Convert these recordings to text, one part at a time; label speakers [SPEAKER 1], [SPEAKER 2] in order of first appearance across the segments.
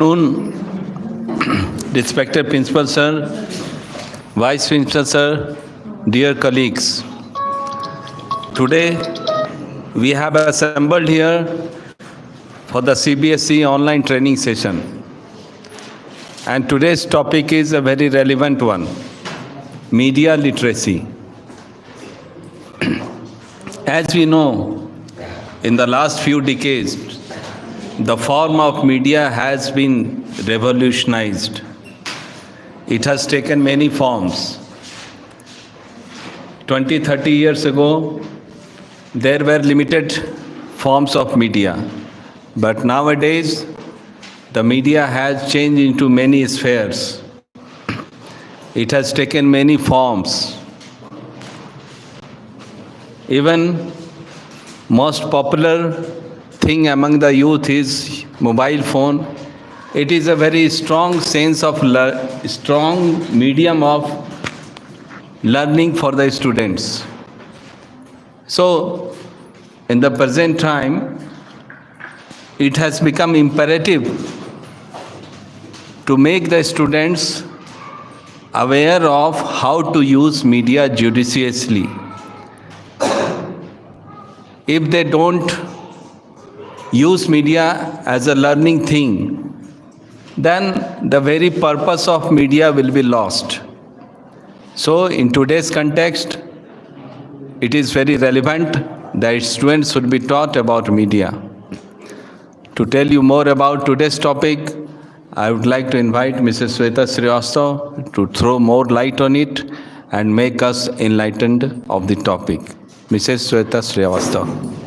[SPEAKER 1] afternoon, respected Principal Sir, Vice Principal Sir, dear colleagues. Today, we have assembled here for the CBSE online training session. And today's topic is a very relevant one, media literacy. As we know, in the last few decades, the form of media has been revolutionized. It has taken many forms. 20, 30 years ago, there were limited forms of media. But nowadays, the media has changed into many spheres. It has taken many forms. Even most popular thing among the youth is mobile phone. It is a very strong sense of strong medium of learning for the students. So, in the present time, it has become imperative to make the students aware of how to use media judiciously. If they don't use media as a learning thing, then the very purpose of media will be lost. So in today's context, it is very relevant that students should be taught about media. To tell you more about today's topic, I would like to invite Mrs. Sweta Shrivastava to throw more light on it and make us enlightened of the topic. Mrs. Sweta Shrivastava.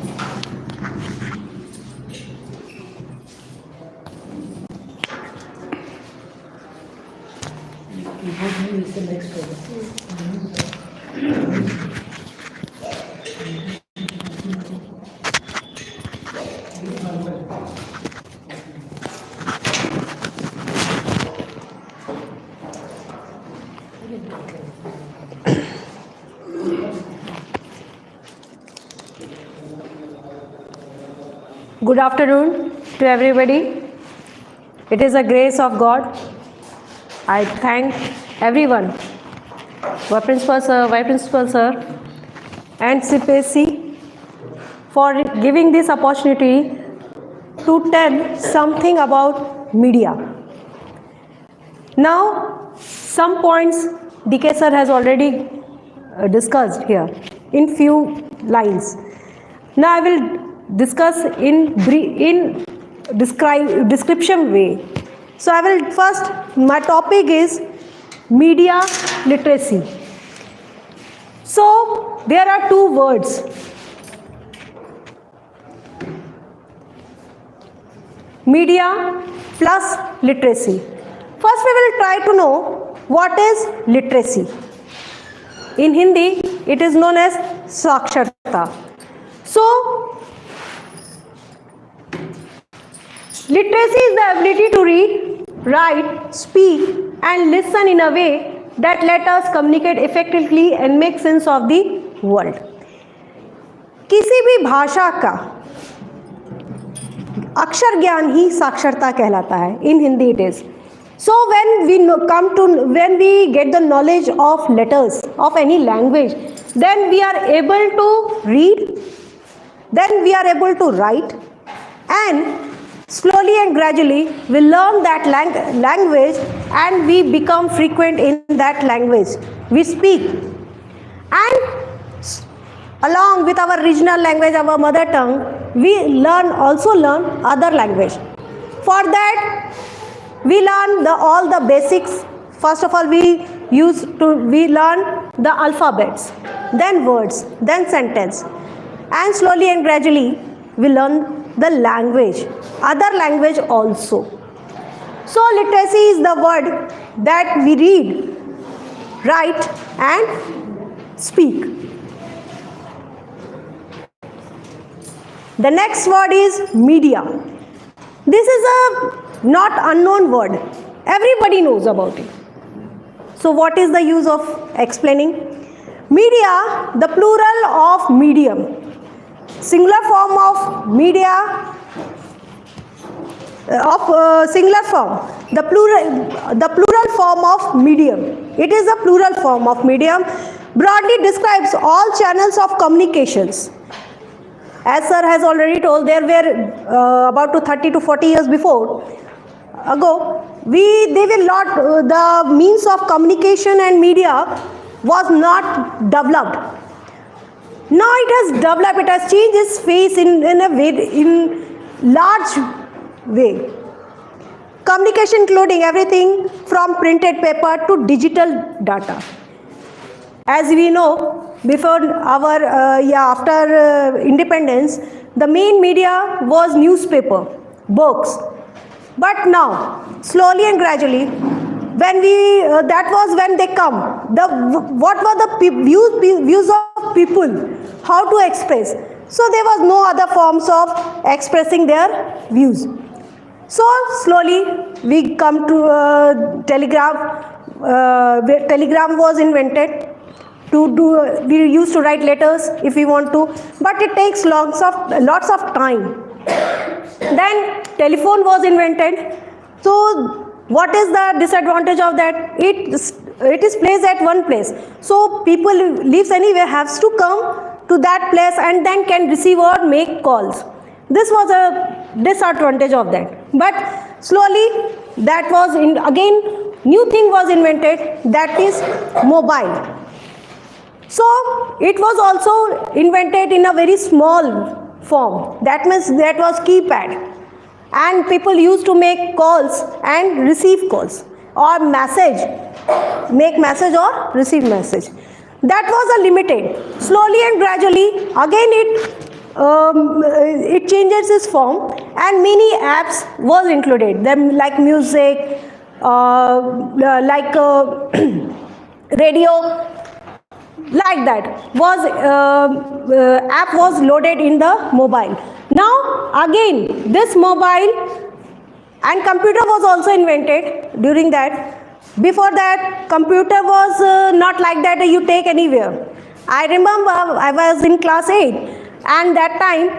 [SPEAKER 2] Good afternoon to everybody. It is a grace of God. I thank everyone, Vice Principal Sir, and CPSC for giving this opportunity to tell something about media. Now, some points DK Sir has already discussed here in few lines. Now I will discuss in description way. So I will first, my topic is media literacy. So there are two words. Media plus literacy. First we will try to know what is literacy. In Hindi it is known as saksharta. So literacy is the ability to read, write, speak and listen in a way that let us communicate effectively and make sense of the world. किसी भी भाषा का अक्षर ज्ञान ही साक्षरता कहलाता है. In Hindi it is. So when we get the knowledge of letters of any language, then we are able to read, then we are able to write, and slowly and gradually we learn that language and we become frequent in that language. We speak, and along with our regional language, our mother tongue, we also learn other language. For that, we learn all the basics. First of all, we learn the alphabets, then words, then sentence, and slowly and gradually we learn the language, other language also. So literacy is the word that we read, write and speak. The next word is media. This is a not unknown word. Everybody knows about it. So what is the use of explaining? Media, the plural of medium. Singular form of media singular form, the plural form of medium. It is a plural form of medium, broadly describes all channels of communications. As sir has already told, there were about 30 to 40 years ago, they were not, the means of communication and media was not developed. Now it has developed, it has changed its face in a way, in large way. Communication including everything from printed paper to digital data. As we know, before our after independence, the main media was newspaper, books. But now, slowly and gradually, when that was when they come. What were the views of people? How to express? So there was no other forms of expressing their views. So slowly we come to telegraph. Telegram was invented. We used to write letters if we want to, but it takes lots of time. Then telephone was invented. So what is the disadvantage of that? It is placed at one place. So people lives anywhere has to come to that place and then can receive or make calls. This was a disadvantage of that. But slowly that was again new thing was invented, that is mobile. So it was also invented in a very small form. That means that was keypad. And people used to make calls and receive calls or make message or receive message. That was a limited. Slowly and gradually, again it changes its form and many apps was included. Them like music, like radio. Like that was app was loaded in the mobile. Now again this mobile and computer was also invented during that. Before that computer was not like that you take anywhere. I remember I was in class 8 and that time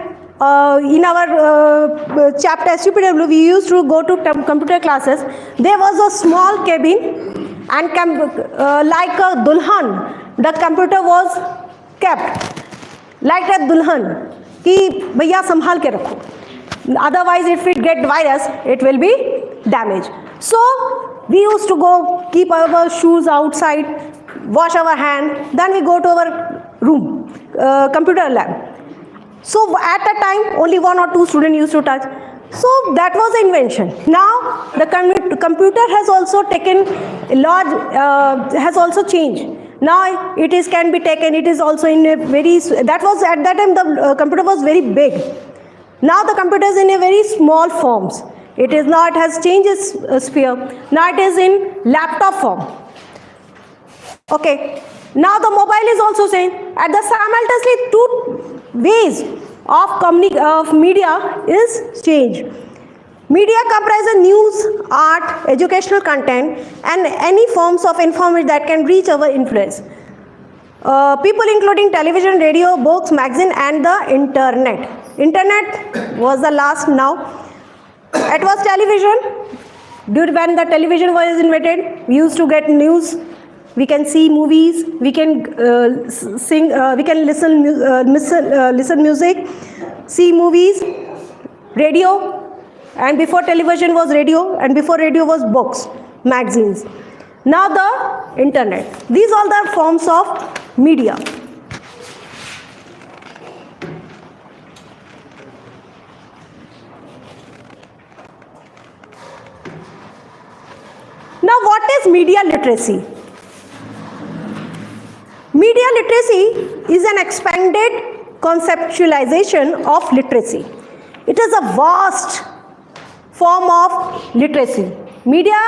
[SPEAKER 2] in our chapter SUPW we used to go to computer classes. There was a small cabin and like a dulhan. The computer was kept like a dulhan कि भैया संभाल के रखो. Otherwise, if it get virus, it will be damaged. So we used to go keep our shoes outside, wash our hand, then we go to our room, computer lab. So at that time, only 1 or 2 students used to touch. So that was the invention. Now the computer has also taken has also changed. Now it can be taken. It is also in a very that was at that time the computer was very big. Now the computer is in a very small forms. It is now it has changed its sphere. Now it is in laptop form. Okay. Now the mobile is also same. At the simultaneously 2 ways of media is changed. Media comprises news, art, educational content, and any forms of information that can reach our influence. People including television, radio, books, magazine, and the internet. Internet was the last now. It was television. When the television was invented, we used to get news. We can see movies. We can sing. We can listen music, see movies, radio. And before television was radio, and before radio was books, magazines. Now the internet. These are the forms of media. Now what is media literacy? Media literacy is an expanded conceptualization of literacy. It is a vast form of literacy. Media,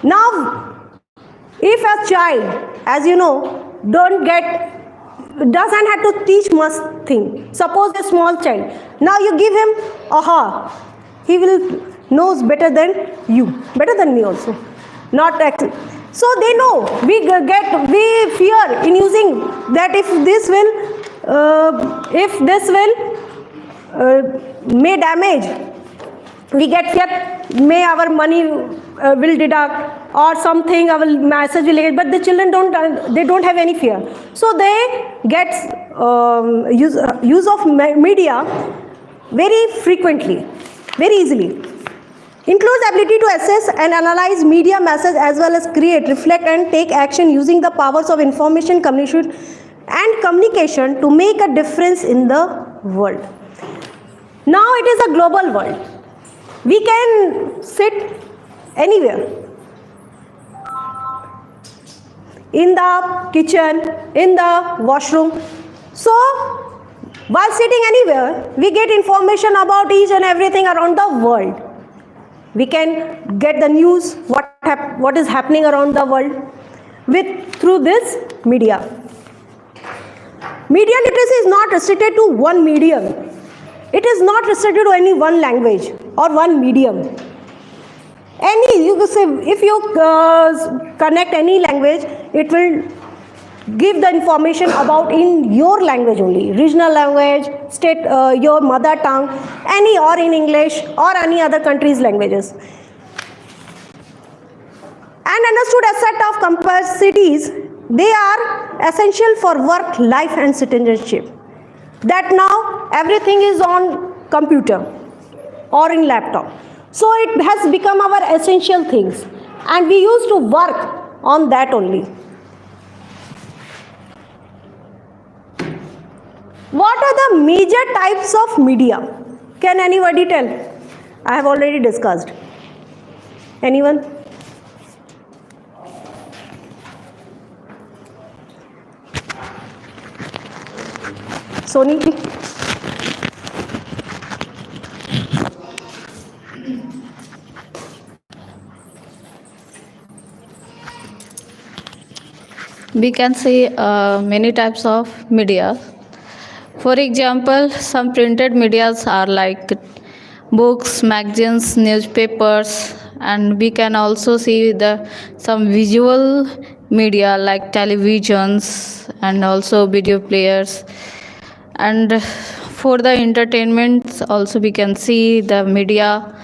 [SPEAKER 2] now if a child, as you know, doesn't have to teach much thing. Suppose a small child, now you give him aha, he will knows better than you, better than me also. Not actually. So they know, we fear in using that if this will may damage we get fear, may our money will deduct or something, our message will get, but the children don't have any fear. So they get use of media very frequently, very easily. Includes ability to assess and analyze media message as well as create, reflect and take action using the powers of information, communication and communication to make a difference in the world. Now it is a global world. We can sit anywhere. In the kitchen, in the washroom. So, while sitting anywhere, we get information about each and everything around the world. We can get the news, what is happening around the world through this media. Media literacy is not restricted to one medium. It is not restricted to any one language or one medium. You could say, if you connect any language, it will give the information about in your language only, regional language, state, your mother tongue, or in English or any other country's languages. And understood as set of capacities, they are essential for work, life and citizenship. That now everything is on computer or in laptop. So it has become our essential things and we used to work on that only. What are the major types of media? Can anybody tell? I have already discussed. Anyone? Soni?
[SPEAKER 3] We can see many types of media. For example, some printed medias are like books, magazines, newspapers, and we can also see some visual media like televisions and also video players. And for the entertainment also we can see the media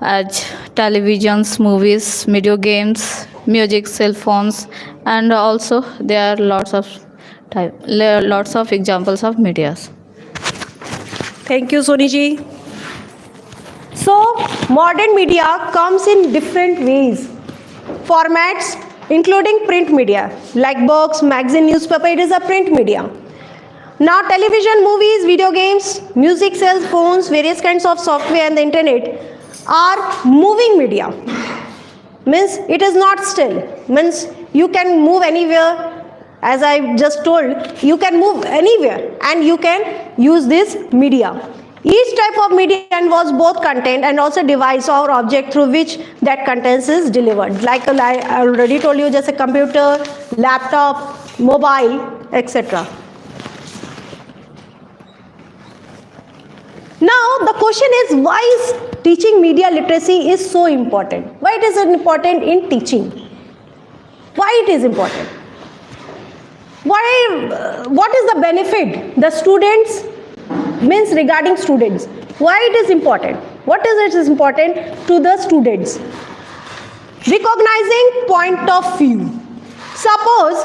[SPEAKER 3] as televisions, movies, video games, music, cell phones, and also there are lots of examples of medias.
[SPEAKER 2] Thank you, Soni ji. So, modern media comes in different ways, formats, including print media, like books, magazine, newspaper, it is a print media. Now, television, movies, video games, music, cell phones, various kinds of software and the internet are moving media. Means it is not still. Means you can move anywhere. As I just told, you can move anywhere and you can use this media. Each type of media involves both content and also device or object through which that content is delivered. Like I already told you, just a computer, laptop, mobile, etc. Now the question is, why is teaching media literacy is so important? Why it is important in teaching? Why it is important? What is the benefit the students means regarding students? Why it is important? What is it is important to the students? Recognizing point of view. Suppose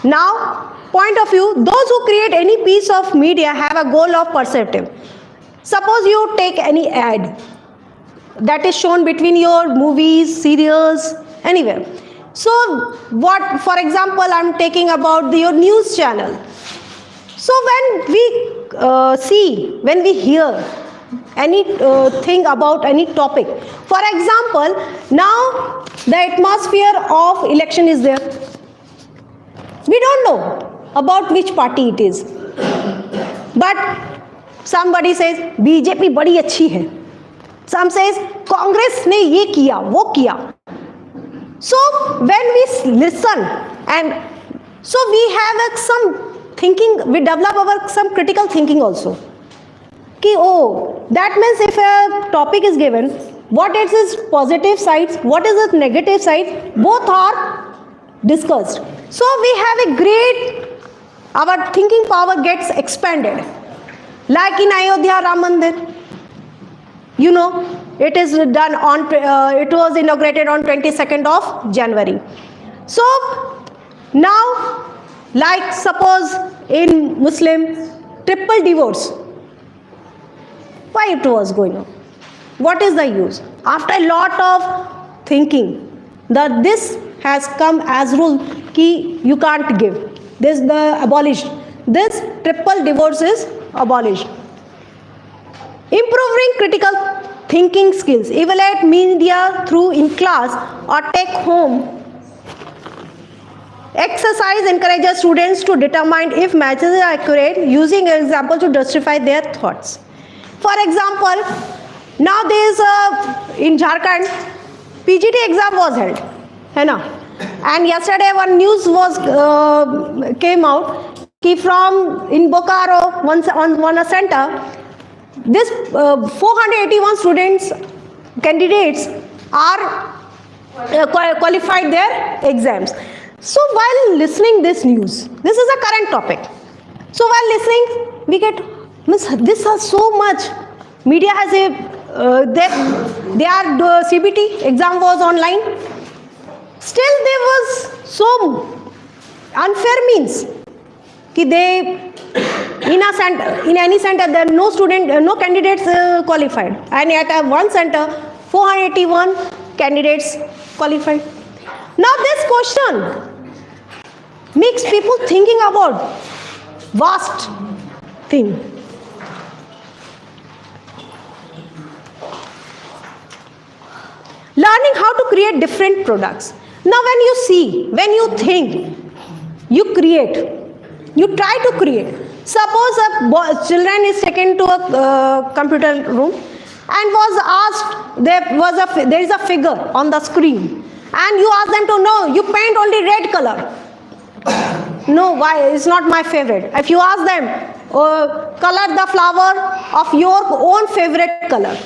[SPEAKER 2] now point of view, those who create any piece of media have a goal of perceptive. Suppose you take any ad that is shown between your movies, serials, anywhere. So what, for example, I'm taking about your news channel. So when we when we hear any thing about any topic, for example, now the atmosphere of election is there. We don't know about which party it is. But somebody says, BJP badi achhi hai. Some says, Congress ne ye kiya, wo kiya. So when we listen and so we have some thinking, we develop some critical thinking also. Ki, oh, that means if a topic is given, what is its positive sides, what is its negative sides, both are discussed. So we have our thinking power gets expanded. Like in Ayodhya Ram Mandir. You know, it is done on, it was inaugurated on 22nd of January. So now, like suppose in Muslim, triple divorce. Why it was going on? What is the use? After a lot of thinking, that this has come as rule ki you can't give. This the abolished. This triple divorce is abolished. Improving critical thinking skills. Evaluate media through in class or take home. Exercise encourages students to determine if matches are accurate using an example to justify their thoughts. For example, now there is in Jharkhand, PGT exam was held, है ना? And yesterday one news was came out कि from in Bokaro one center, this 481 students candidates are qualified their exams. So while listening this news, this is a current topic. So while listening, we get this is so much. Media has a their CBT exam was online. Still there was so unfair means कि they in any center there are no candidates qualified, and at one center 481 candidates qualified. Now this question makes people thinking about vast thing. Learning how to create different products. Now when you see, when you think, you create, you try to create. Suppose a children is taken to a computer room and was asked, there is a figure on the screen, and you ask them to know, you paint only red color. No, why? It's not my favorite. If you ask them, color the flower of your own favorite color.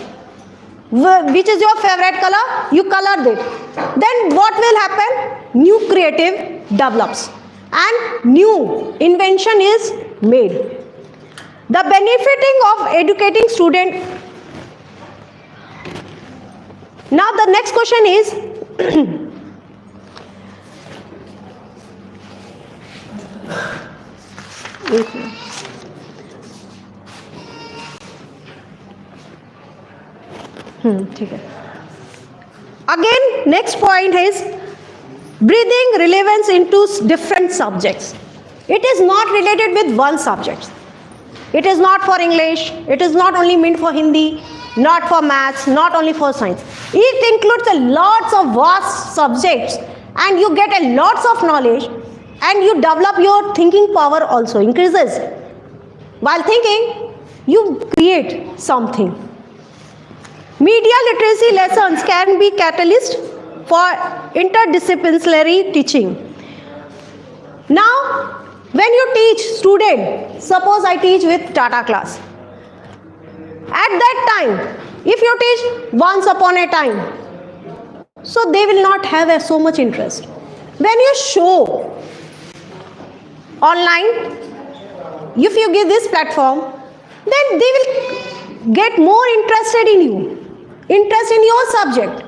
[SPEAKER 2] Which is your favorite color? You colored it. Then what will happen? New creative develops and new invention is made. The benefiting of educating student. Now the next question is Again, next point is breathing relevance into different subjects. It is not related with one subject. It is not for English. It is not only meant for Hindi, not for maths, not only for science. It includes a lots of vast subjects, and you get a lots of knowledge, and you develop your thinking power also increases. While thinking, you create something. Media literacy lessons can be catalyst for interdisciplinary teaching. Now, when you teach student, suppose I teach with Tata class. At that time, if you teach once upon a time, so they will not have so much interest. When you show online, if you give this platform, then they will get more interested in you, interest in your subject,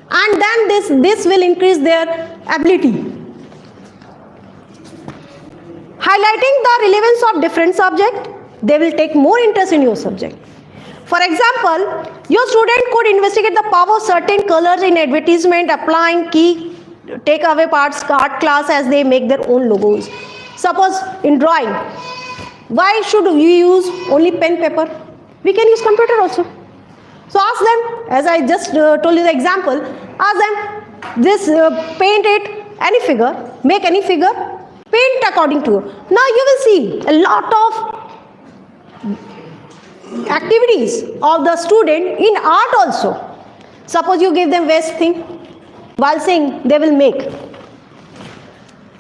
[SPEAKER 2] and then this will increase their ability. Highlighting the relevance of different subject, they will take more interest in your subject. For example, your student could investigate the power of certain colors in advertisement, applying key takeaway parts art class as they make their own logos. Suppose in drawing, why should we use only pen paper? We can use computer also. So ask them, as I just told you the example, ask them, this paint it, any figure, make any figure, paint according to you. Now you will see a lot of activities of the student in art also. Suppose you give them waste thing, while saying they will make.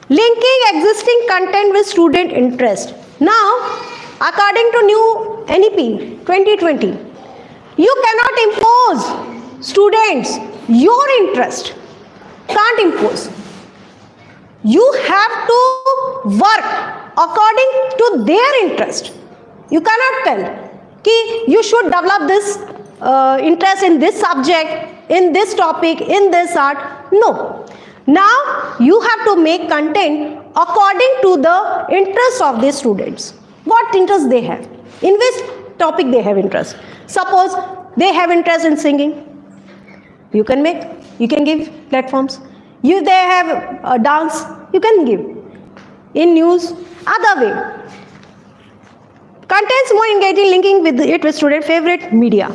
[SPEAKER 2] Linking existing content with student interest. Now, according to new NEP 2020, you cannot impose students your interest. Can't impose. You have to work according to their interest. You cannot tell कि you should develop this interest in this subject, in this topic, in this art. No. Now you have to make content according to the interest of the students. What interest they have, in which topic they have interest. Suppose they have interest in singing, you can give platforms. They have dance, you can give. In news, other way. Contents more engaging, linking with it with student favorite media.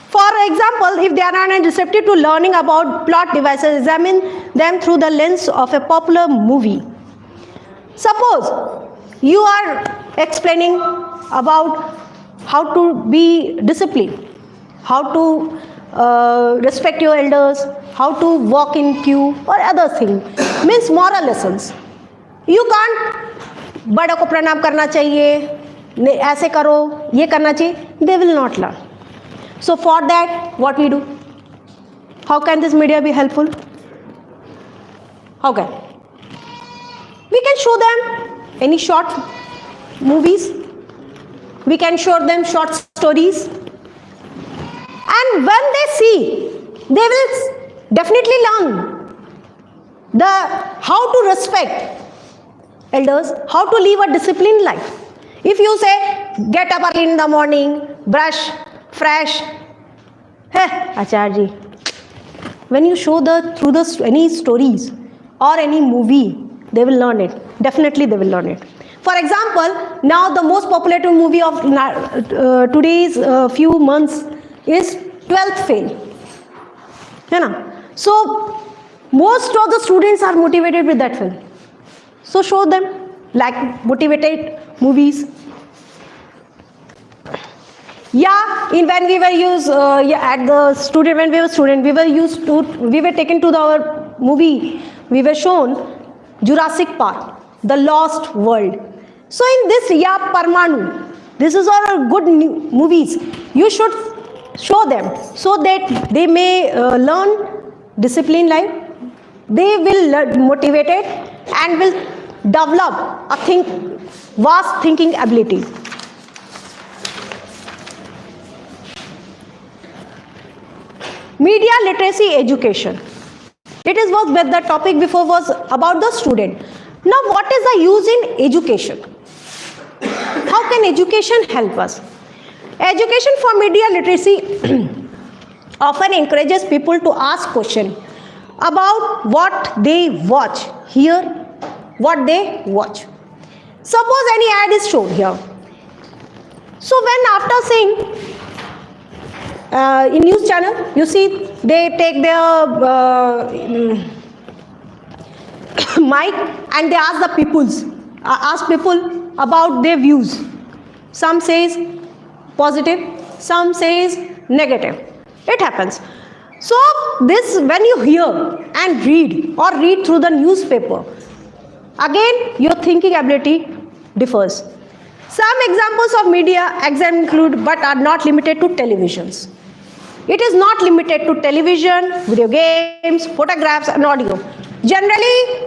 [SPEAKER 2] For example, if they are not receptive to learning about plot devices, examine them through the lens of a popular movie. Suppose you are explaining about how to be disciplined, how to respect your elders, how to walk in queue or other thing, means moral lessons. You can't बड़ों को प्रणाम करना चाहिए, ऐसे करो, ये करना चाहिए. They will not learn. So for that, what we do? How can this media be helpful? How can? We can show them any short movies. We can show them short stories. And when they see, they will definitely learn how to respect elders, how to live a disciplined life. If you say, get up early in the morning, brush, fresh, hey, Acharya ji. When you show through any stories or any movie, they will learn it. Definitely they will learn it. For example, now the most popular movie of today's few months is 12th Fail. So most of the students are motivated with that film. So show them like motivated movies. Yeah, when we were we were taken to our movie. We were shown Jurassic Park, The Lost World. So in this Parmanu, this is all good movies. You should show them so that they may learn discipline life. They will learn motivated and will develop a vast thinking ability. Media literacy education. It was where the topic before was about the student. Now what is the use in education? How can education help us? Education for media literacy often encourages people to ask questions about what they watch, hear, what they watch. Suppose any ad is shown here. So when after seeing in news channel, you see they take their mic and they ask people about their views. Some says positive, some says negative. It happens. So this, when you hear and read or read through the newspaper, again your thinking ability differs. Some examples of media include but are not limited to televisions. It is not limited to television, video games, photographs and audio. Generally,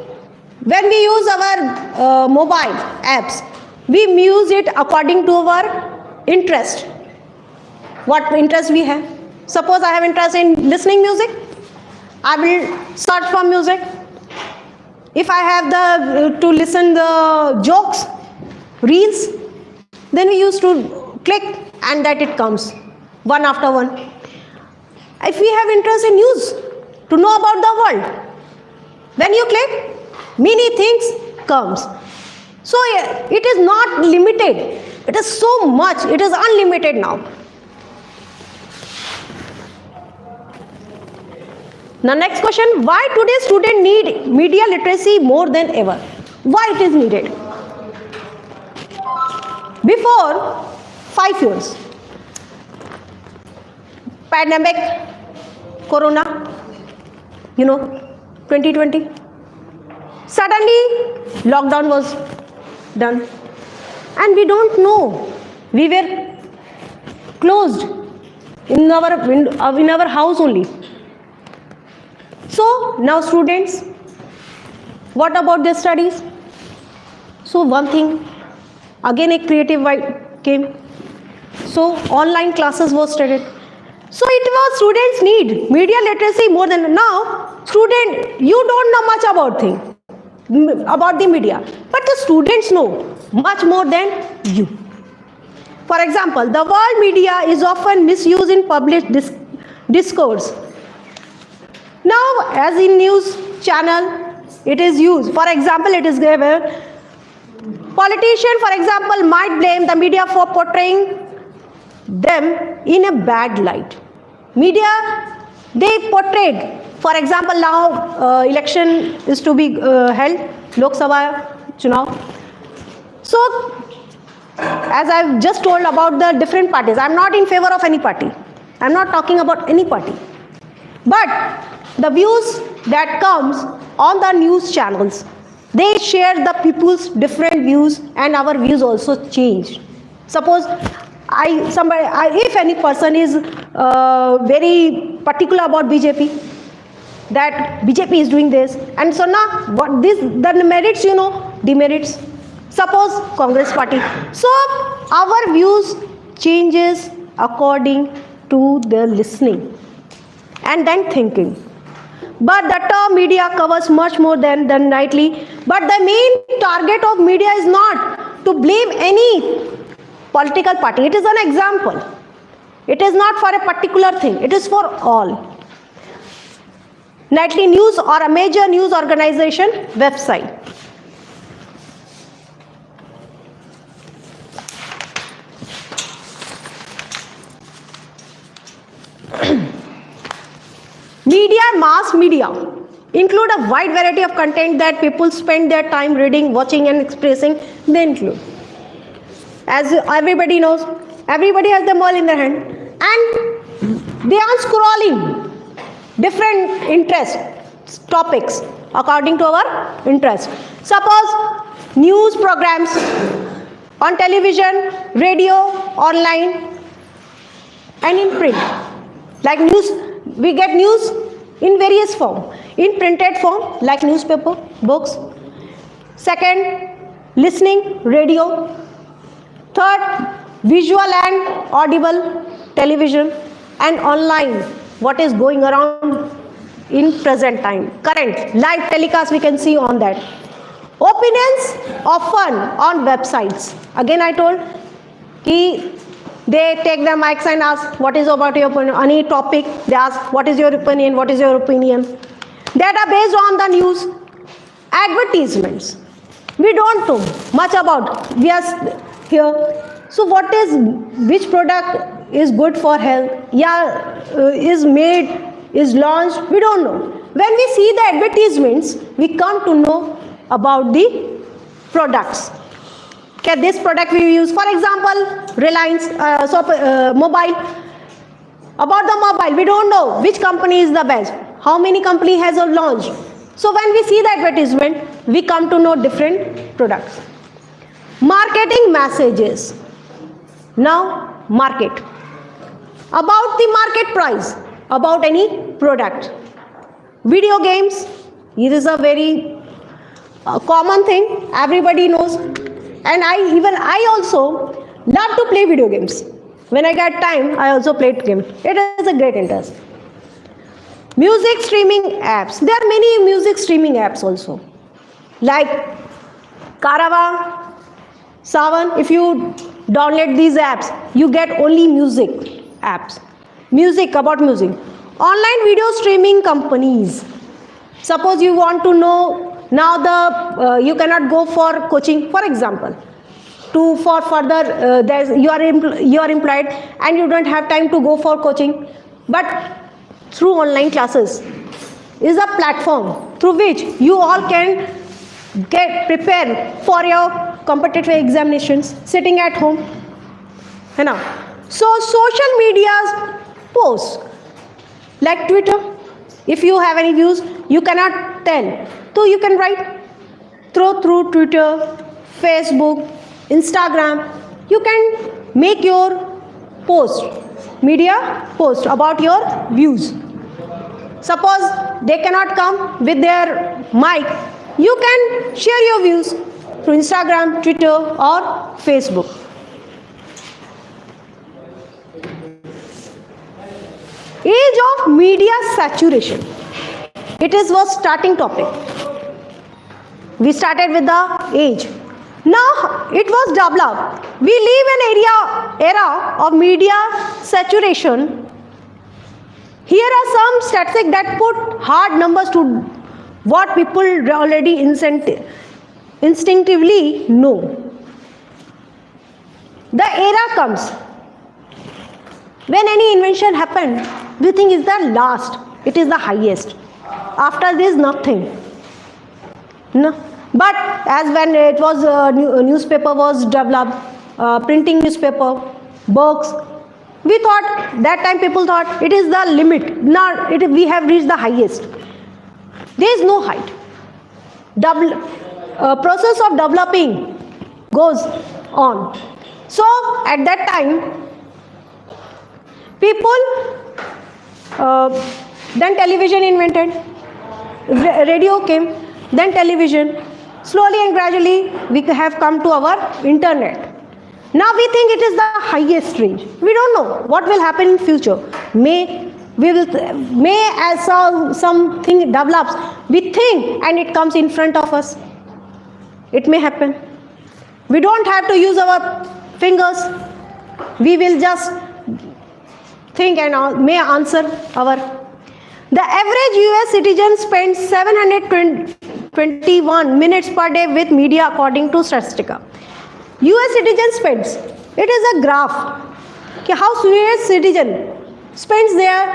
[SPEAKER 2] when we use our mobile apps, we use it according to our interest. What interest we have? Suppose I have interest in listening music, I will search for music. If I have to listen the jokes, reels, then we used to click and that it comes one after one. If we have interest in news, to know about the world, when you click, many things comes. So it is not limited. It is so much. It is unlimited now. Now next question, why today students need media literacy more than ever? Why it is needed? Before 5 years, pandemic, corona, 2020. Suddenly lockdown was done and we don't know. We were closed in our house only. So now students, what about their studies? So one thing, again a creative vibe came. So online classes were started. whenever students need media literacy more than now, student, you don't know much about the media, but the students know much more than you. For example, the world media is often misused in public discourse. Now, as in news channel, it is used. For example, it is given, politician, for example, might blame the media for portraying them in a bad light. Media, they portrayed, for example, now election is to be held, Lok Sabha Chunav. So, as I've just told about the different parties, I'm not in favor of any party. I'm not talking about any party. But the views that comes on the news channels, they share the people's different views, and our views also change. Suppose if any person is very particular about BJP, that BJP is doing this, and so now what this the merits, demerits. Suppose Congress party. So our views changes according to the listening and then thinking. But the term media covers much more than nightly. But the main target of media is not to blame any political party. It is an example. It is not for a particular thing. It is for all. Nightly news or a major news organization website. Media, mass media, include a wide variety of content that people spend their time reading, watching and expressing. They include, as everybody knows, everybody has the mobile in their hand and they are scrolling different interests, topics according to our interest. Suppose news programs on television, radio, online and in print. Like news, we get news in various form. In printed form, like newspaper, books. Second, listening, radio. Third, visual and audible, television. And online, what is going around in present time. Current, live telecast we can see on that. Opinions often on websites. Again I told, they take the mics and ask, what is about your opinion? Any topic, they ask, what is your opinion? What is your opinion? That are based on the news. Advertisements. We don't know much about. We are here. So which product is good for health? Is made, is launched? We don't know. When we see the advertisements, we come to know about the products. Okay, this product we use, for example, Reliance, mobile. About the mobile, we don't know which company is the best, how many company has a launch. So when we see the advertisement, we come to know different products. Marketing messages. Now, market. About the market price, about any product. Video games, it is a very common thing, everybody knows. And I also love to play video games. When I get time, I also play games. It is a great interest. Music streaming apps. There are many music streaming apps also. Like Karavan, Savan. If you download these apps, you get only music apps. Music, about music. Online video streaming companies. Suppose you want to know, now you cannot go for coaching, for example. For further, you are employed and you don't have time to go for coaching. But through online classes is a platform through which you all can get prepared for your competitive examinations sitting at home. So social media's posts like Twitter, if you have any views, you cannot tell. So you can write through Twitter, Facebook, Instagram. You can make your post, media post about your views. Suppose they cannot come with their mic, you can share your views through Instagram, Twitter or Facebook. Age of media saturation. It was starting topic. We started with the age. Now it was developed. We live in era of media saturation. Here are some statistics that put hard numbers to what people already instinctively know. The era comes when any invention happened, we think it's the last, it is the highest. After this, nothing. No. But as when it was newspaper was developed, printing newspaper, books, we thought that time people thought it is the limit. Now we have reached the highest. There is no height. Process of developing goes on. So at that time, people then television invented, radio came, then television. Slowly and gradually we have come to our internet. Now we think it is the highest range. We don't know what will happen in future. May as something develops, we think and it comes in front of us. It may happen. We don't have to use our fingers. We will just think and may answer our. The average US citizen spends 721 minutes per day with media according to Statistica. US citizen spends. It is a graph. How US citizen spends their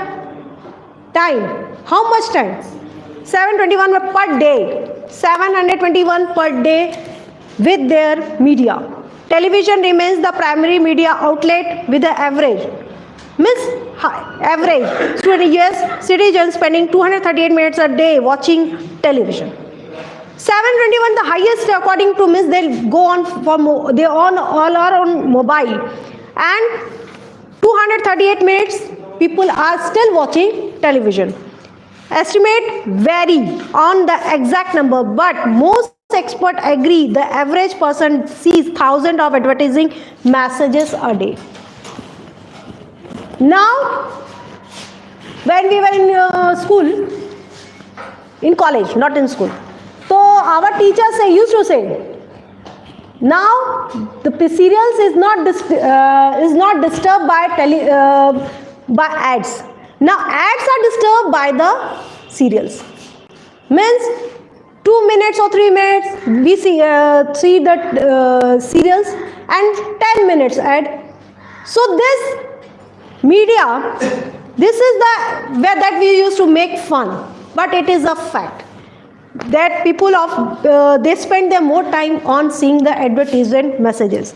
[SPEAKER 2] time. How much time? 721 per day. 721 per day with their media. Television remains the primary media outlet with the average. Average US citizens spending 238 minutes a day watching television. 721 the highest according to Miss. They'll go on for they all are on mobile, and 238 minutes people are still watching television. Estimate vary on the exact number, but most experts agree the average person sees thousands of advertising messages a day. Now, when we were in school, in college, not in school, so our teachers used to say, now the serials is not disturbed by ads. Now ads are disturbed by the serials. Means 2 minutes or 3 minutes we see the serials and 10 minutes ad. So this media, this is the where that we used to make fun, but it is a fact that people they spend their more time on seeing the advertisement messages.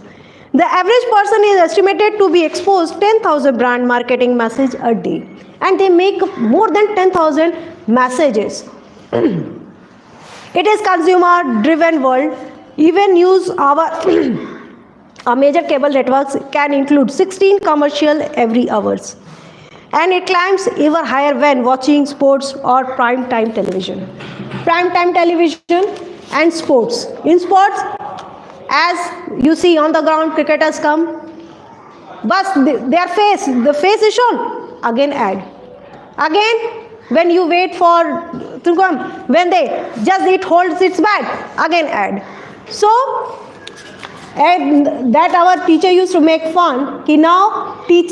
[SPEAKER 2] The average person is estimated to be exposed 10,000 brand marketing message a day, and they make more than 10,000 messages. It is consumer driven world. Even use our a major cable networks can include 16 commercial every hours, and it climbs ever higher when watching sports or prime time television. Prime time television and sports. In sports, as you see on the ground, cricketers come, but the face is shown. Again ad. Again, when you wait for to come, when it holds its bag, again ad. So, and that our teacher used to make fun. He now teach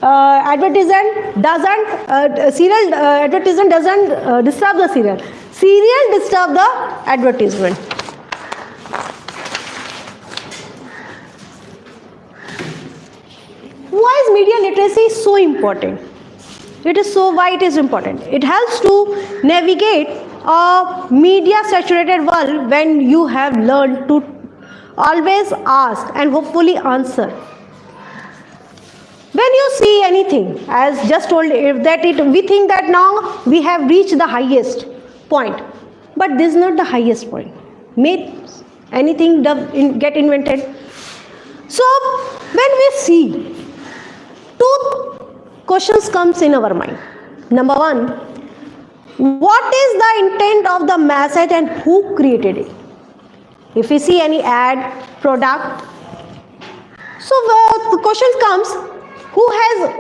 [SPEAKER 2] advertisement doesn't advertisement doesn't disturb the serial. Serial disturb the advertisement. Why is media literacy so important? Why it is important? It helps to navigate a media saturated world when you have learned to always ask and hopefully answer. When you see anything, as just told, we think that now we have reached the highest point, but this is not the highest point. May anything get invented. So when we see, two questions comes in our mind. Number one, what is the intent of the message and who created it? If we see any ad, product, so the question comes, who has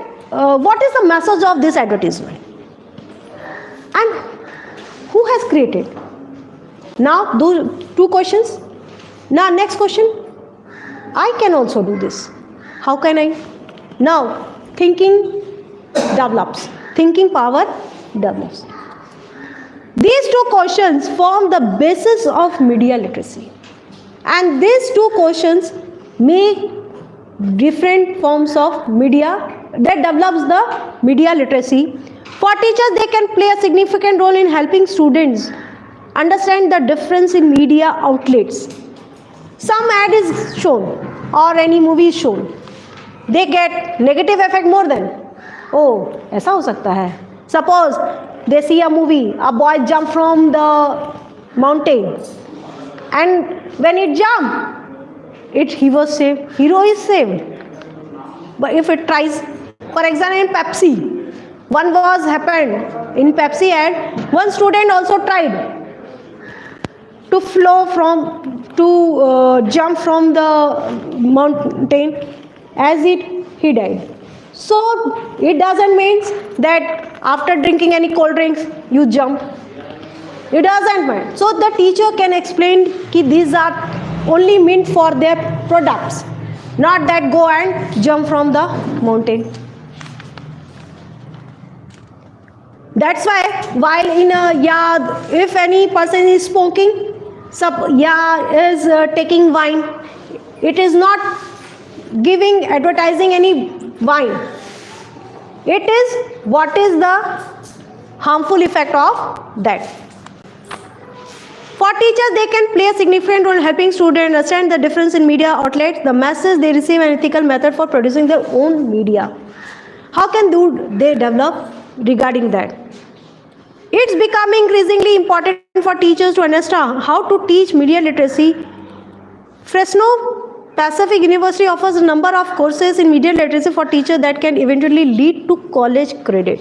[SPEAKER 2] what is the message of this advertisement? And who has created? Now, those two questions. Now, next question. I can also do this. How can I? Now, thinking develops. Thinking power develops. These two questions form the basis of media literacy. And these two questions make different forms of media that develops the media literacy. For teachers, they can play a significant role in helping students understand the difference in media outlets. Some ad is shown or any movie is shown. They get negative effect more than, oh, ऐसा हो सकता है. Suppose they see a movie, a boy jump from the mountain, and when it jump, he was saved. Hero is saved. But if it tries, for example, in Pepsi, one was happened in Pepsi ad. One student also tried to jump from the mountain. As he died. So it doesn't mean that after drinking any cold drinks you jump. It doesn't mean. So the teacher can explain that these are only meant for their products, not that go and jump from the mountain. That's why while in a yard, if any person is smoking, is taking wine, it is not advertising any wine. It is what is the harmful effect of that. For teachers, they can play a significant role in helping students understand the difference in media outlets, the message they receive, and ethical method for producing their own media. How can they develop regarding that? It's becoming increasingly important for teachers to understand how to teach media literacy. Fresno Pacific University offers a number of courses in media literacy for teachers that can eventually lead to college credit.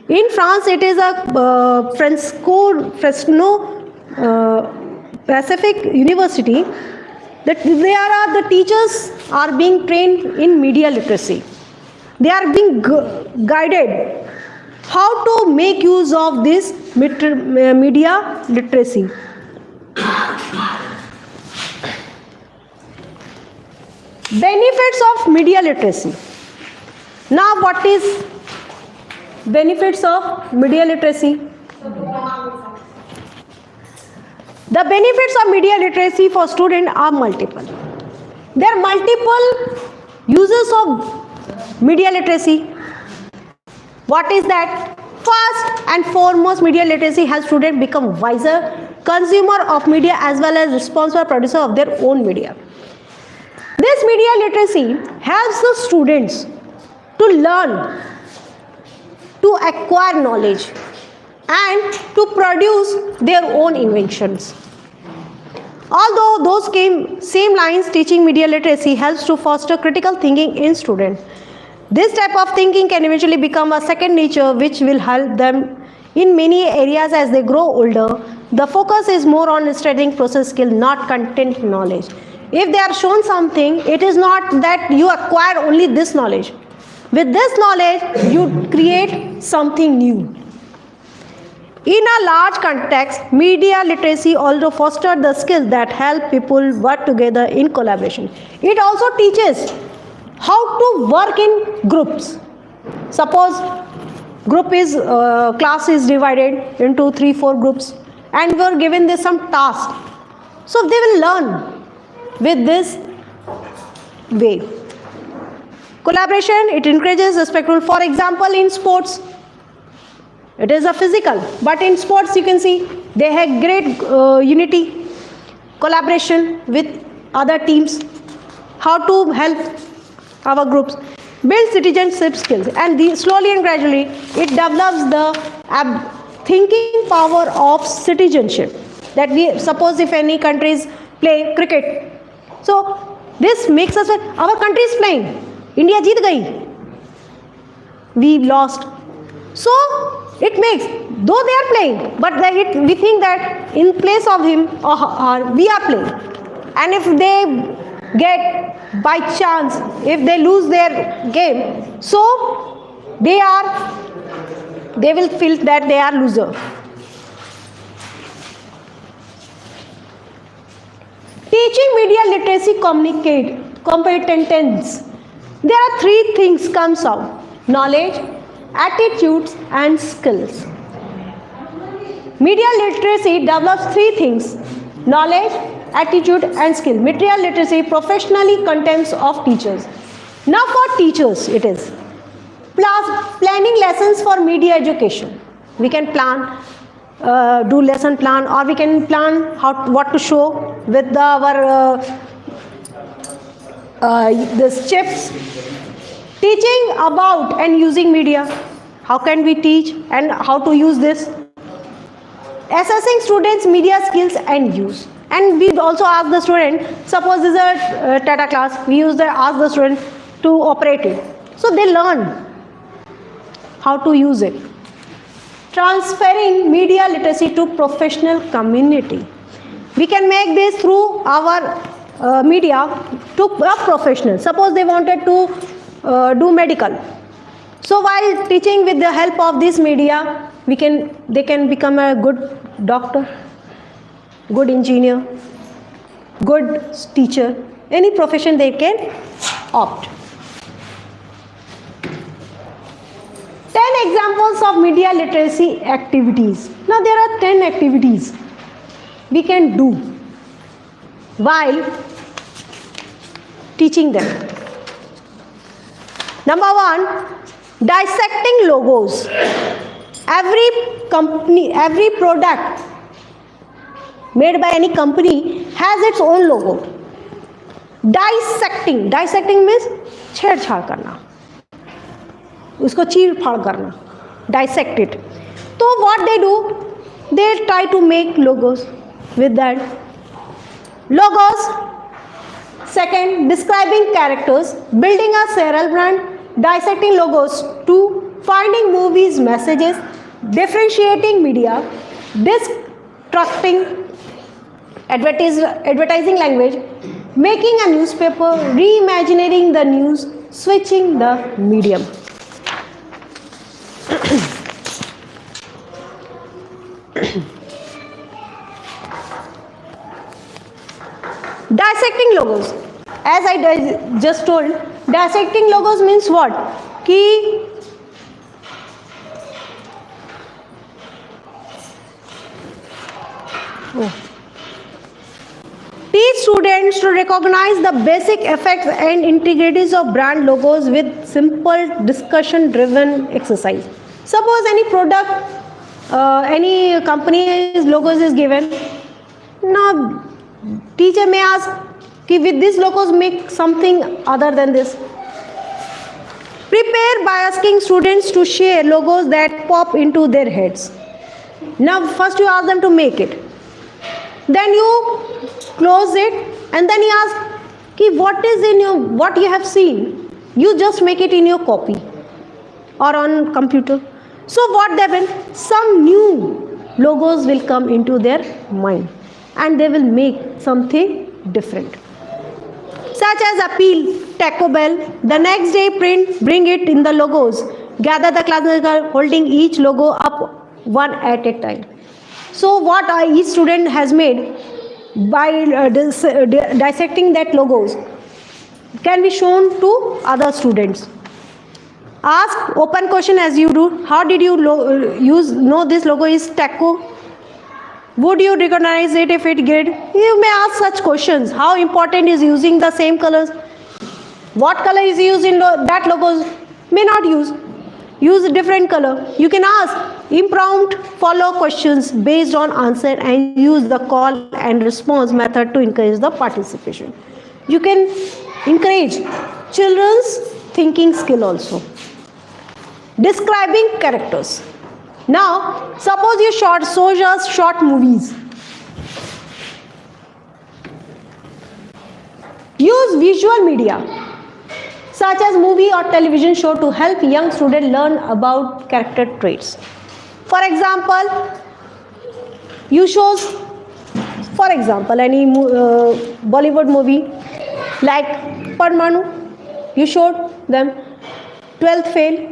[SPEAKER 2] In France, it is a Fresno Pacific University that the teachers are being trained in media literacy. They are being guided how to make use of this media literacy. Benefits of media literacy. Now, what is benefits of media literacy? The benefits of media literacy for students are multiple. There are multiple uses of media literacy. What is that? First and foremost, media literacy helps students become wiser consumer of media as well as responsible producer of their own media. This media literacy helps the students to learn, to acquire knowledge, and to produce their own inventions. Although those same lines, teaching media literacy helps to foster critical thinking in students. This type of thinking can eventually become a second nature which will help them in many areas as they grow older. The focus is more on studying process skill, not content knowledge. If they are shown something, it is not that you acquire only this knowledge. With this knowledge, you create something new. In a large context, media literacy also fosters the skills that help people work together in collaboration. It also teaches how to work in groups. Suppose class is divided into 3-4 groups and we are given this some task. So they will learn with this way. Collaboration, it encourages respectful. For example, in sports, it is a physical, but in sports you can see they have great unity, collaboration with other teams, how to help our groups, build citizenship skills, and slowly and gradually it develops the thinking power of citizenship. That we suppose if any countries play cricket, so this makes us, our country is playing, India jeet gayi, we lost. So it makes, though they are playing, but we think that in place of him or her, we are playing. And if they get by chance, if they lose their game, so they will feel that they are loser. Teaching media literacy competence. There are three things comes out: knowledge, attitudes, and skills. Media literacy develops three things: knowledge, attitude, and skill. Media literacy professionally contempt of teachers. Now for teachers it is planning lessons for media education. We can plan, do lesson plan, or we can plan what to show with our this chips. Teaching about and using media. How can we teach and how to use this? Assessing students' media skills and use. And we also ask the student, suppose this is a Tata class, we ask the student to operate it. So they learn how to use it. Transferring media literacy to professional community. We can make this through our media to a professional. Suppose they wanted to do medical. So while teaching with the help of this media, they can become a good doctor, good engineer, good teacher. Any profession they can opt. 10 examples of media literacy activities. Now there are 10 activities we can do while teaching them. Number 1, dissecting logos. Every company, every product made by any company has its own logo. Dissecting means छेड़छाड़ करना, उसको चीर फाड़ करना, dissect it. So what they do, they try to make logos with that. Logos. Second, describing characters, building a serial brand, dissecting logos. 2, finding movies messages, differentiating media, deconstructing advertising language, making a newspaper, reimagining the news, switching the medium. Dissecting logos. As I just told, dissecting logos means what? Teach students to recognize the basic effects and integrities of brand logos with simple discussion-driven exercise. Suppose any product, any company's logos is given. Now, teacher may ask, with these logos make something other than this. Prepare by asking students to share logos that pop into their heads. Now, first you ask them to make it. Then you close it and then you ask, what you have seen. You just make it in your copy or on computer. So what happens? Some new logos will come into their mind and they will make something different. Such as appeal, Taco Bell. The next day bring it in the logos. Gather the classmates holding each logo up one at a time. So what each student has made by dissecting that logos can be shown to other students. Ask open question as you do. How did you know this logo is Taco? Would you recognize it if it did? You may ask such questions. How important is using the same colors? What color is used in that logo? May not use. Use a different color. You can ask impromptu follow questions based on answer and use the call and response method to encourage the participation. You can encourage children's thinking skill also. Describing characters. Now, suppose you show us short movies. Use visual media such as movie or television show to help young students learn about character traits. For example, you show, for example, any Bollywood movie like Padmanu. You showed them 12th fail,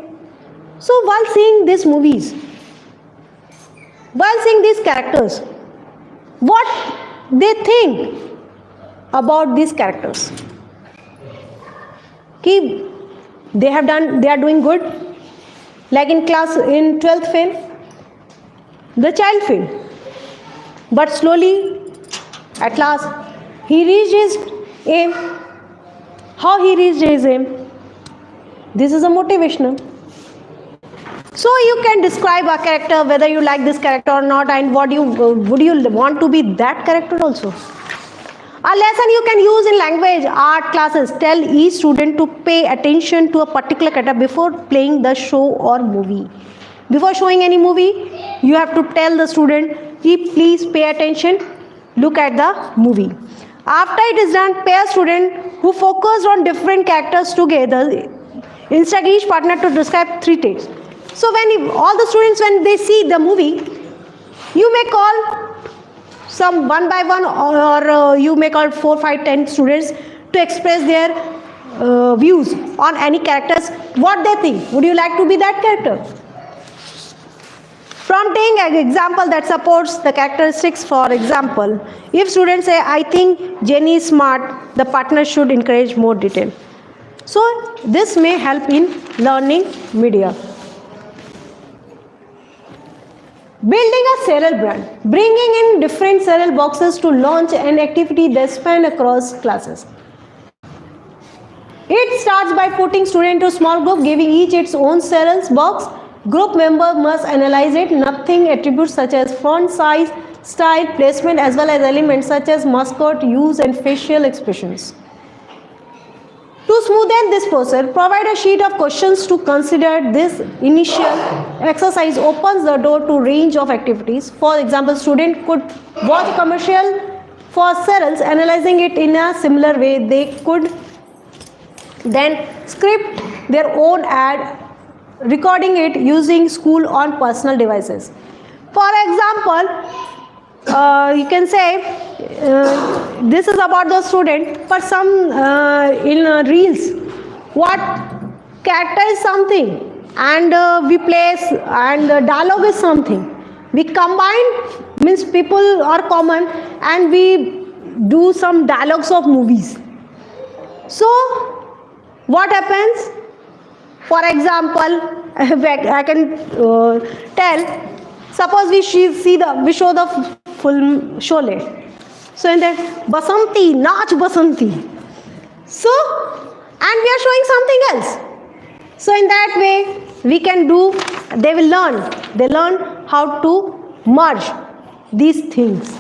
[SPEAKER 2] So while seeing these movies, while seeing these characters, what they think about these characters? Ki they are doing good. Like in 12th fail, the child failed. But slowly, at last, he reached his aim. How he reached his aim? This is a motivational. So you can describe a character, whether you like this character or not, and would you want to be that character also? A lesson you can use in language art classes. Tell each student to pay attention to a particular character before playing the show or movie. Before showing any movie, you have to tell the student, please pay attention, look at the movie. After it is done, pair student who focus on different characters together. Instruct each partner to describe 3 takes. So all the students, when they see the movie, you may call some one by one, or you may call 4, 5, 10 students to express their views on any characters, what they think. Would you like to be that character? Prompting an example that supports the characteristics. For example, if students say, I think Jenny is smart, the partner should encourage more detail. So this may help in learning media. Building a serial brand. Bringing in different serial boxes to launch an activity that span across classes. It starts by putting students into a small group, giving each its own serial box. Group member must analyze it. Nothing attributes such as font size, style, placement, as well as elements such as mascot use and facial expressions. To smoothen this process, provide a sheet of questions to consider. This initial exercise opens the door to range of activities. For example, student could watch a commercial for cereals, analyzing it in a similar way. They could then script their own ad, recording it using school on personal devices. For example, you can say this is about the student, but some in reels, what character is something, and we place, and the dialogue is something. We combine, means people are common, and we do some dialogues of movies. So what happens? For example, I can tell. Suppose we show the film Sholay. So in that, Basanti, Naach Basanti. So, and we are showing something else. So in that way, we can do. They will learn. They learn how to merge these things.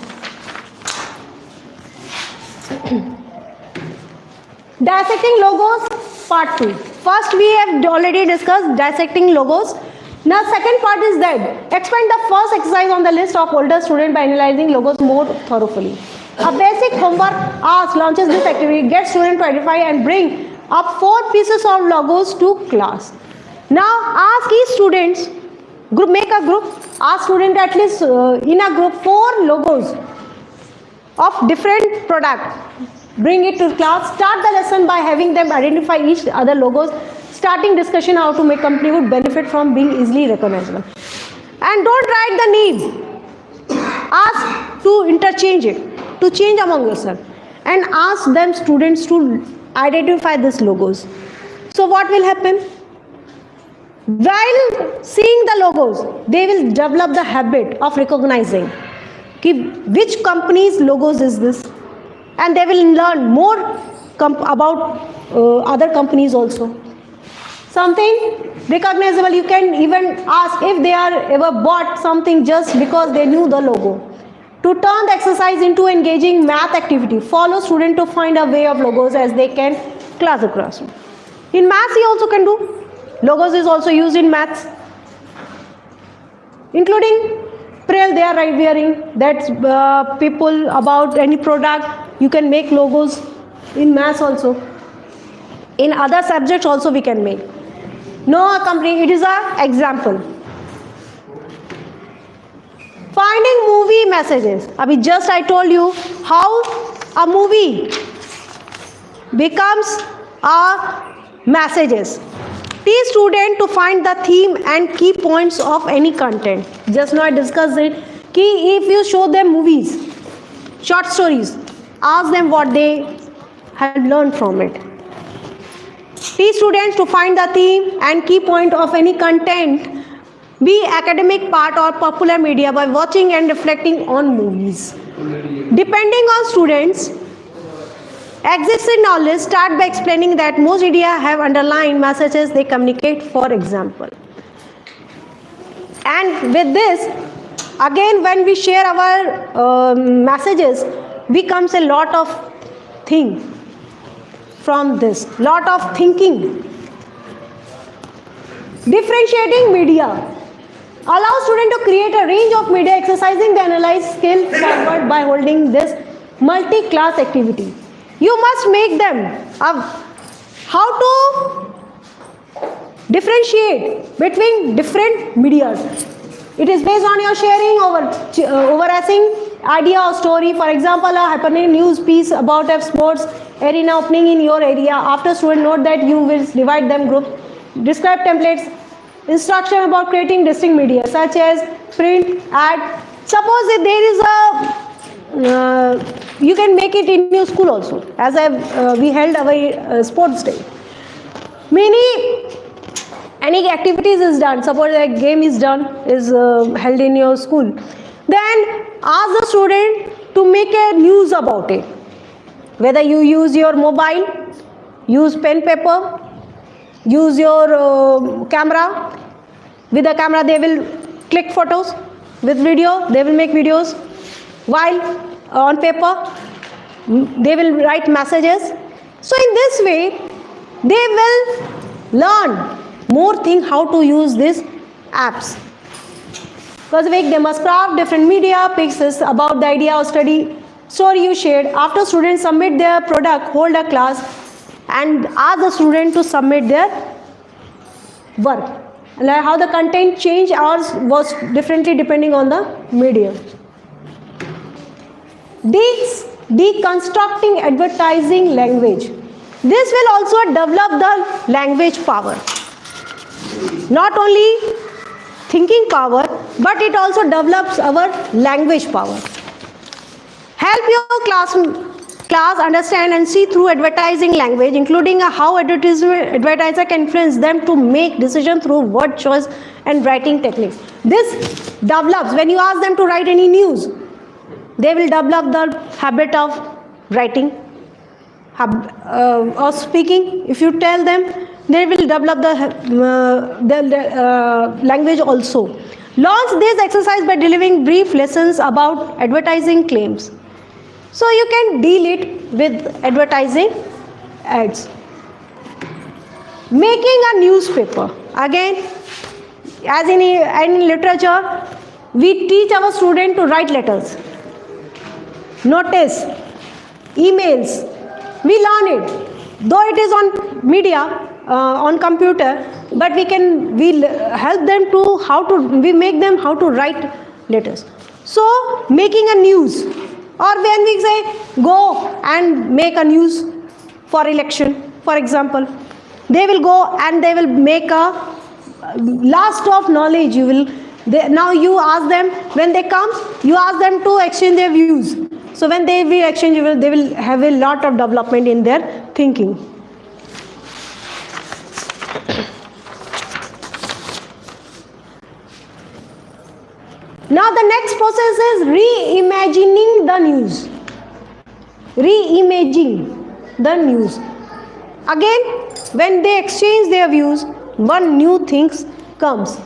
[SPEAKER 2] Dissecting logos, part 2. First, we have already discussed dissecting logos. Now, second part is that expand the first exercise on the list of older students by analyzing logos more thoroughly. A basic homework launches this activity. Get students to identify and bring up 4 pieces of logos to class. Now, ask each students, make a group, ask students at least in a group 4 logos of different product. Bring it to class. Start the lesson by having them identify each other logos. Starting discussion how to make company would benefit from being easily recognizable. And don't write the name. Ask to interchange it, to change among yourself. And ask them students to identify these logos. So what will happen? While seeing the logos, they will develop the habit of recognizing which company's logos is this. And they will learn more about other companies also. Something recognizable, you can even ask if they are ever bought something just because they knew the logo. To turn the exercise into engaging math activity, follow student to find a way of logos as they can class across. In maths, you also can do. Logos is also used in maths, including apparel they are wearing. That's people about any product. You can make logos in maths also. In other subjects also we can make. No company, it is an example. Finding movie messages. Abhi just I told you how a movie becomes a messages. Teach student to find the theme and key points of any content. Just now I discussed it. If you show them movies, short stories, ask them what they have learned from it. Teach students to find the theme and key point of any content, be academic part or popular media, by watching and reflecting on movies. Depending on students, existing knowledge, start by explaining that most media have underlying messages they communicate, for example. And with this, again, when we share our messages, becomes a lot of thing from this, lot of thinking. Differentiating media. Allow students to create a range of media, exercising the analyze skill forward by holding this multi-class activity. You must make them how to differentiate between different medias. It is based on your sharing overarching idea or story. For example, a happening news piece about a sports arena opening in your area. After student note that you will divide them groups. Describe templates. Instruction about creating distinct media such as print, ad. Suppose if there is a you can make it in your school also, as we held our sports day. Any activities is done, suppose a game is done, is held in your school, then ask the student to make a news about it. Whether you use your mobile, use pen paper, use your camera. With the camera they will click photos, with video they will make videos, while on paper they will write messages. So in this way they will learn more thing how to use these apps. First week they must craft different media pieces about the idea or study story you shared. After students submit their product, hold a class and ask the student to submit their work. Like how the content changed or was differently depending on the medium. Deconstructing advertising language. This will also develop the language power. Not only thinking power, but it also develops our language power. Help your class understand and see through advertising language, including how advertiser can influence them to make decisions through word choice and writing techniques. This develops when you ask them to write any news. They will develop the habit of writing or speaking. If you tell them, they will develop the language also. Launch this exercise by delivering brief lessons about advertising claims. So you can deal it with advertising ads. Making a newspaper. Again, as in literature, we teach our students to write letters, notice, emails. We learn it. Though it is on media, on computer, but we help them to we make them how to write letters. So making a news, or when we say go and make a news for election, for example, they will go and they will make a last of knowledge. Now you ask them, when they come, you ask them to exchange their views. So when they will exchange, they will have a lot of development in their thinking. Now the next process is reimagining the news. Reimaging the news. Again, when they exchange their views, one new thing comes.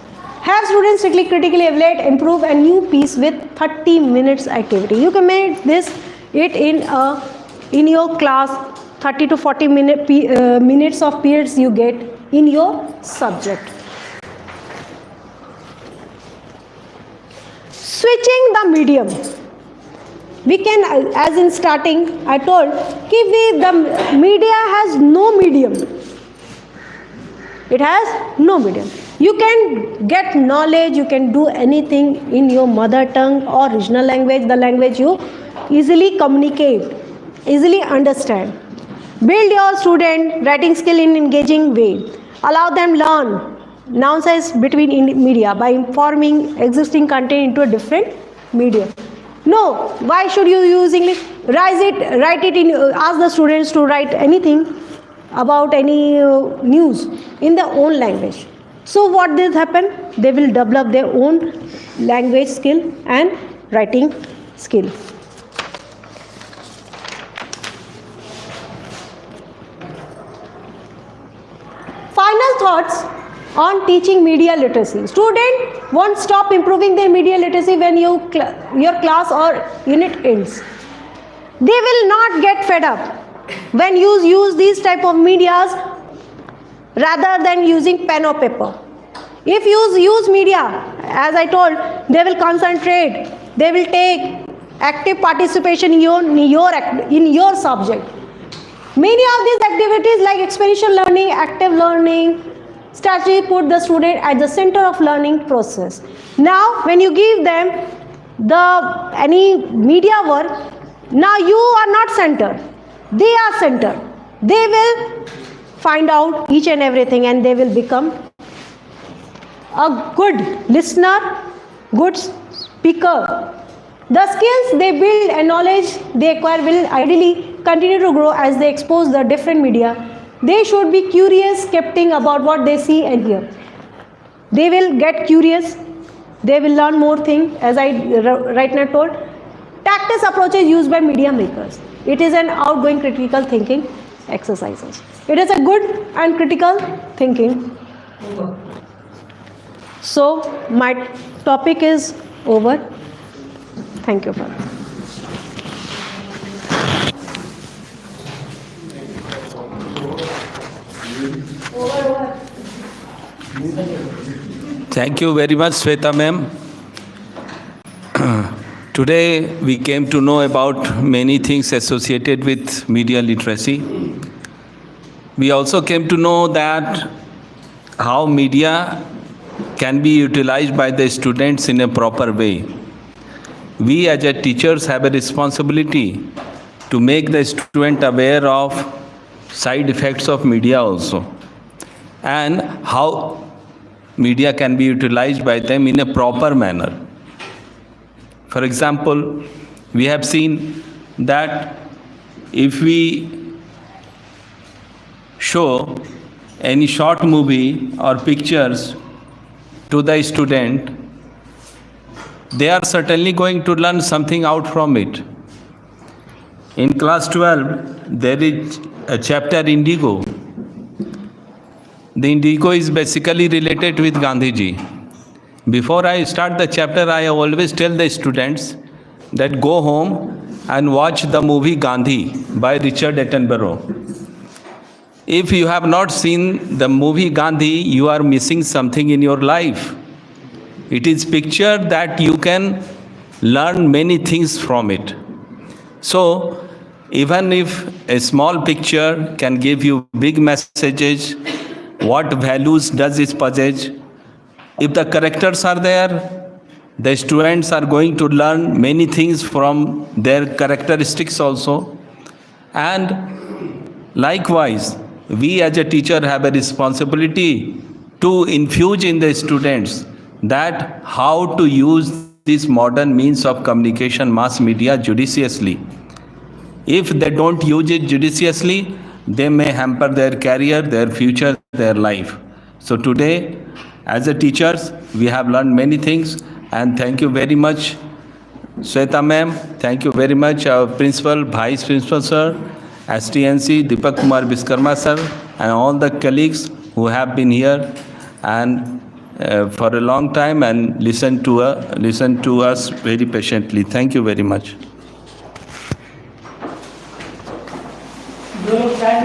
[SPEAKER 2] Have students critically evaluate, improve a new piece with 30 minutes activity. You can make it in your class, 30 to 40 minutes of periods you get in your subject. Switching the medium. We can, as in starting, I told, the media has no medium. It has no medium. You can get knowledge, you can do anything in your mother tongue or regional language, the language you easily communicate, easily understand. Build your student writing skill in engaging way. allow them learn nuances between media by informing existing content into a different medium. No, why should you use English? Write it in, ask the students to write anything about any news in their own language. So what will happen? They will develop their own language skill and writing skill. Final thoughts on teaching media literacy. Student won't stop improving their media literacy when your class or unit ends. They will not get fed up when you use these type of medias rather than using pen or paper. If you use media, as I told, they will concentrate, they will take active participation in your subject. Many of these activities like experiential learning, active learning, strategy put the student at the center of learning process. Now, when you give them any media work, now you are not centered. They are centered. They will find out each and everything and they will become a good listener, good speaker. The skills they build and knowledge they acquire will ideally continue to grow as they expose the different media. They should be curious, skeptic about what they see and hear. They will get curious. They will learn more things, as I right now told. Tactics approaches used by media makers. It is an outgoing critical thinking exercises. It is a good and critical thinking. So my topic is over. Thank you for that.
[SPEAKER 1] Thank you very much, Sweta ma'am. Today we came to know about many things associated with media literacy. We also came to know that how media can be utilized by the students in a proper way. We as a teachers have a responsibility to make the student aware of side effects of media also, and how media can be utilized by them in a proper manner. For example, we have seen that if we show any short movie or pictures to the student, they are certainly going to learn something out from it. In class 12, there is a chapter Indigo. The Indigo is basically related with Gandhiji. Before I start the chapter, I always tell the students that go home and watch the movie Gandhi by Richard Attenborough. If you have not seen the movie Gandhi, you are missing something in your life. It is picture that you can learn many things from it. So, even if a small picture can give you big messages, what values does it possess? If the characters are there, the students are going to learn many things from their characteristics also. And likewise, we as a teacher have a responsibility to infuse in the students that how to use this modern means of communication, mass media, judiciously. If they don't use it judiciously, they may hamper their career, their future, their life. So today, as a teachers, we have learned many things, and thank you very much, Sweta ma'am. Thank you very much, our principal, vice principal sir, STNC, Deepak Kumar Biskarma sir, and all the colleagues who have been here and for a long time and listen to us very patiently. Thank you very much.